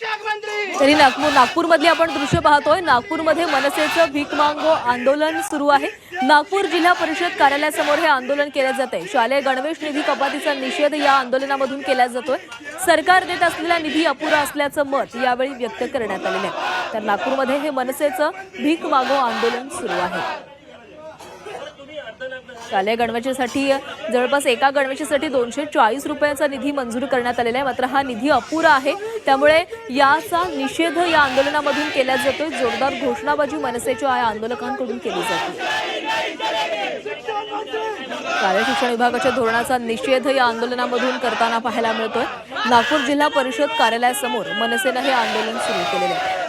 तरी नागपूरमधली आपण दृश्य पाहतोय। नागपूरमध्ये मनसेचं भीक मागो आंदोलन सुरू आहे। नागपूर जिल्हा परिषद कार्यालयासमोर हे आंदोलन केले जाते। शालेय गणवेश निधी कपातीचा निषेध या आंदोलनामधून केला जातोय। सरकार देत असलेला निधी अपुरा असल्याचं मत यावेळी व्यक्त करण्यात आलेलं आहे। तर नागपूरमध्ये हे मनसेचं भीक मागो आंदोलन सुरू आहे। शालेय गणवेशासाठी जवळपास एका गणवेशासाठी 240 रुपयांचा निधी मंजूर करण्यात आलेला आहे। मात्र हा निधी अपुरा आहे, त्यामुळे याचा निषेध या आंदोलनामधून केला जातोय। जोरदार घोषणाबाजी मनसेच्या या आंदोलकांकडून केली जाते। शालेय शिक्षण विभागाच्या धोरणाचा निषेध या आंदोलनामधून करताना पाहायला मिळतोय। नागपूर जिल्हा परिषद कार्यालयासमोर मनसेनं हे आंदोलन सुरू केलेलं आहे।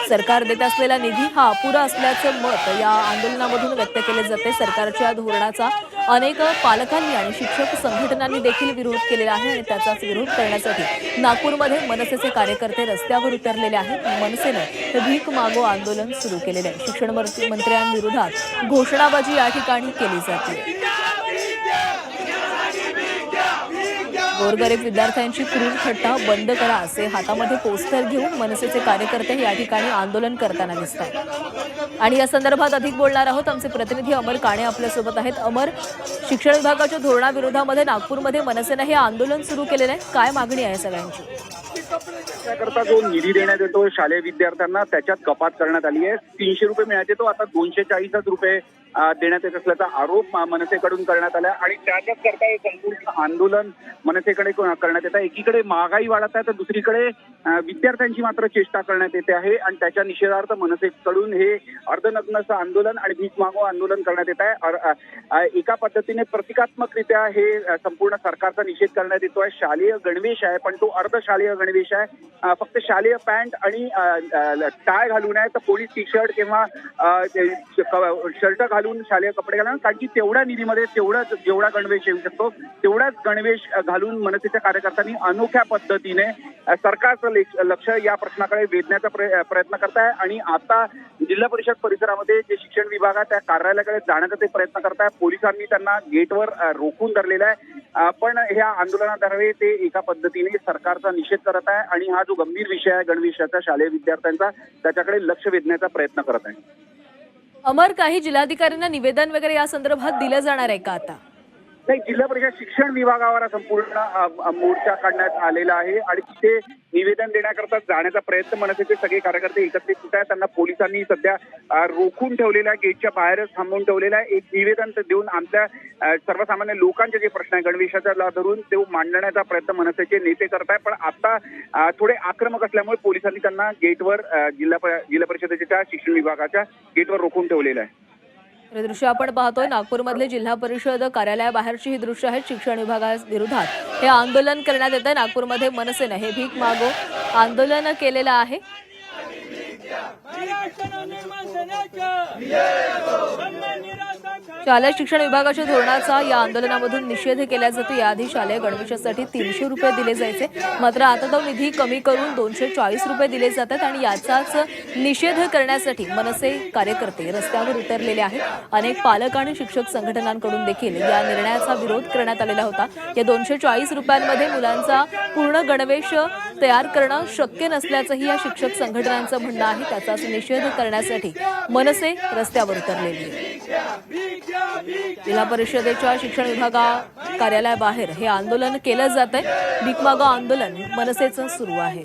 सरकार देत असलेला निधी हा अपुरा असल्याचं मत या आंदोलनामधून व्यक्त केले जाते। सरकारच्या धोरणाचा अनेक पालकांनी आणि शिक्षक संघटनांनी देखील विरोध केलेला आहे आणि त्याचाच विरोध करण्यासाठी नागपूरमध्ये मनसेचे कार्यकर्ते रस्त्यावर उतरलेले आहेत। मनसेने हे भीक मागो आंदोलन सुरू केलेले आहे। शिक्षण मंत्र्यांविरोधात घोषणाबाजी या ठिकाणी केली जाते। गोरगरीब विद्यार्थ्यांची क्रूर थट्टा बंद करा असे हातामध्ये पोस्टर घेऊन मनसेचे कार्यकर्ते या ठिकाणी आंदोलन करताना दिसतात। आणि या संदर्भात अधिक बोलणार आहोत आमचे प्रतिनिधी अमर काणे आपल्यासोबत आहेत। अमर, शिक्षण विभागाच्या धोरणाविरोधामध्ये नागपूरमध्ये मनसेने हे आंदोलन सुरू केलेलं आहे, काय मागणी आहे सगळ्यांची? त्याकरता जो निधी देण्यात येतो शालेय विद्यार्थ्यांना त्याच्यात कपात करण्यात आली आहे। 300 रुपये मिळायचे तो आता 240 रुपये देण्यात येत असल्याचा आरोप मनसेकडून करण्यात आला आणि त्याच्याच करता हे संपूर्ण आंदोलन मनसेकडे करण्यात येत आहे। एकीकडे महागाई वाढत आहे तर दुसरीकडे विद्यार्थ्यांची मात्र चेष्टा करण्यात येते आहे आणि त्याच्या निषेधार्थ मनसेकडून हे अर्धनग्न आंदोलन आणि भीक मागो आंदोलन करण्यात येत आहे। एका पद्धतीने प्रतिकात्मकरित्या हे संपूर्ण सरकारचा निषेध करण्यात येतो आहे। शालेय गणवेश आहे पण तो अर्धशालेय गणवेश आहे। फक्त शालेय पॅन्ट आणि टाय घालून आहे तर पोलीस टी शर्ट किंवा शर्ट घालून शालेय कपडे घालून, कारण की तेवढ्या निधीमध्ये जेवढा गणवेश येऊ शकतो तेवढाच गणवेश घालून मनसेच्या कार्यकर्त्यांनी अनोख्या पद्धतीने सरकारचं लक्ष या प्रश्नाकडे वेधण्याचा प्रयत्न करत आहे। आणि आता जिल्हा परिषद परिसरामध्ये जे शिक्षण विभाग आहे त्या कार्यालयाकडे जाण्याचा ते प्रयत्न करत आहे। पोलिसांनी त्यांना गेटवर रोखून धरलेला आहे, पण ह्या आंदोलनाद्वारे ते एका पद्धतीने सरकारचा निषेध करत आहे आणि हा जो गंभीर विषय आहे गणवेशाचा शालेय विद्यार्थ्यांचा त्याच्याकडे लक्ष वेधण्याचा प्रयत्न करत आहे। अमर, काही जिल्हाधिकाऱ्यांना निवेदन वगैरे या संदर्भात दिलं जाणार आहे का आता? नाही, जिल्हा परिषद शिक्षण विभागावर संपूर्ण मोर्चा काढण्यात आलेला आहे आणि तिथे निवेदन देण्याकरता जाण्याचा प्रयत्न मनसेचे सगळे कार्यकर्ते एकत्रित होत आहेत। त्यांना पोलिसांनी सध्या रोखून ठेवलेला आहे, गेटच्या बाहेरच थांबवून ठेवलेला आहे। एक निवेदन देऊन आमच्या सर्वसामान्य लोकांचे जे प्रश्न आहे गणवेशाचा धरून ते मांडण्याचा प्रयत्न मनसेचे नेते करत आहे। पण आता थोडे आक्रमक असल्यामुळे पोलिसांनी त्यांना गेटवर जिल्हा परिषदेच्या शिक्षण विभागाच्या गेटवर रोखून ठेवलेलं आहे। हे दृश्य आपण पाहतोय नागपूरमधले जिल्हा परिषद कार्यालयाबाहेरची ही दृश्य आहेत। शिक्षण विभागाविरोधात हे आंदोलन करण्यात येत आहे। नागपूरमध्ये मनसेने हे भीक मागो आंदोलन केलेलं आहे। शालेय शिक्षण विभागाच्या धोरणाचा या आंदोलनामधून निषेध केला जातो। याआधी शालेय गणवेशासाठी 300 रुपये दिले जायचे, मात्र आता तो निधी कमी करून 240 रुपये दिले जातात आणि याचाच निषेध करण्यासाठी मनसे कार्यकर्ते रस्त्यावर उतरलेले आहेत। अनेक पालक आणि शिक्षक संघटनांकडून देखील या निर्णयाचा विरोध करण्यात आलेला होता। या 240 रुपयांमध्ये मुलांचा पूर्ण गणवेश तयार करणं शक्य नसल्याचंही या शिक्षक संघटनांचं म्हणणं आहे। त्याचाच निषेध करण्यासाठी मनसे रस्त्यावर उतरलेली आहे। जिल्हा परिषदेच्या शिक्षण विभागा कार्यालयाबाहेर हे आंदोलन केलं जात आहे। भीक मागो आंदोलन मनसेचं सुरू आहे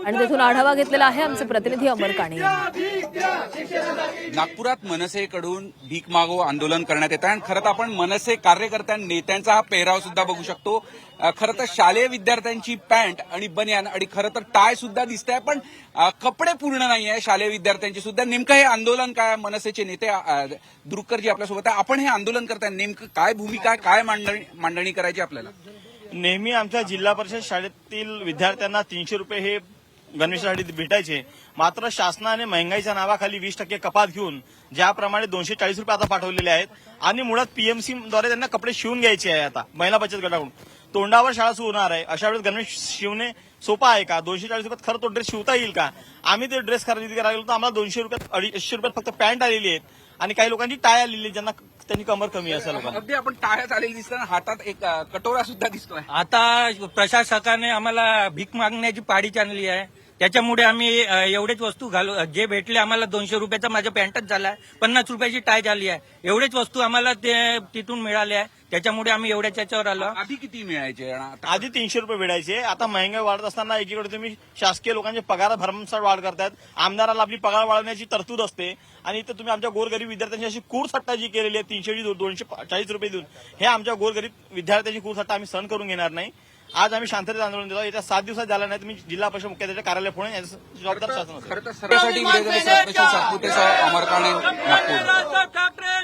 आणि तेथून आढावा घेतलेला आहे आमचे प्रतिनिधी अमर काणे। नागपुरात मनसेकडून भीक मागो आंदोलन करण्यात येत आहे आणि खरं तर आपण मनसे कार्यकर्त्या नेत्यांचा हा पेहराव सुद्धा बघू शकतो। खरं तर शालेय विद्यार्थ्यांची पॅन्ट आणि बनियान आणि खरं तर टाय सुद्धा दिसत आहे, पण कपडे पूर्ण नाही आहे शालेय विद्यार्थ्यांची सुद्धा। नेमकं हे आंदोलन काय? मनसेचे नेते द्रुक्करजी आपल्यासोबत आहे। आपण हे आंदोलन करताय, नेमकं काय भूमिका, काय मांडणी करायची आपल्याला? नेहमी आमच्या जिल्हा परिषद शाळेतील विद्यार्थ्यांना 300 रुपये हे गणवेशासाठी भेटायचे, मात्र शासनाने महंगाईच्या नावाखाली 20% कपात घेऊन ज्याप्रमाणे 240 रुपये आता पाठवलेले आहेत आणि मुळात पीएमसी द्वारे त्यांना कपडे शिवून घ्यायचे आहे। आता महिला बचत गटाकडून तोंडावर शाळा सुरू होणार आहे, अशा वेळेस गणवेश शिवणे सोपा आहे का? 240 रुपयात खरं तो ड्रेस शिवता येईल का? आम्ही ते ड्रेस खरेदी करायला गेलो तर आम्हाला 200 रुपयात 250 रुपयात फक्त पॅन्ट आलेली आहेत आणि काही लोकांची टाय आलेली, ज्यांना त्यांनी कमर कमी असेल लोकांना. अगदी आपण टाळ्या चालेल दिसताना हातात एक कटोरा सुद्धा दिसतोय. आता प्रशासकाने आम्हाला भीक मागण्याची पाळी आणली आहे. त्याच्यामुळे आम्ही एवढेच वस्तू घालू, जे भेटले आम्हाला 200 रुपयाचा माझा पॅन्टच झाला आहे, 50 रुपयाची टाय झाली आहे, एवढेच वस्तू आम्हाला ते तिथून मिळाले आहे. त्याच्यामुळे आम्ही एवढ्याच याच्यावर आलो. आधी किती मिळायचे आता आधी 300 रुपये भेटायचे, आता महागाई वाढत असताना एकीकडे तुम्ही शासकीय लोकांचे पगार भरमसाठ वाढ करतायत. आमदाराला आपली पगार वाढवण्याची तरतूद असते आणि इथं तुम्ही आमच्या गोरगरीब विद्यार्थ्यांची अशी कूडसट्टा जी केलेली आहे 240 रुपये देऊन, हे आमच्या गोरगरीब विद्यार्थ्यांची कूडसट्टा आम्ही सहन करून घेणार नाही. आज आम्ही शांततेत आंदोलन देतो. येत्या 7 दिवसात झाला नाही तुम्ही जिल्हा परिषद मुख्याधिकारी कार्यालय फोडून याचं जबाबदार शासन असेल. खरं तर सर्वांसाठी व्हिडिओ जर्नलिस्ट सत्यशील सातपुतेसह अमर काळे, नागपूर.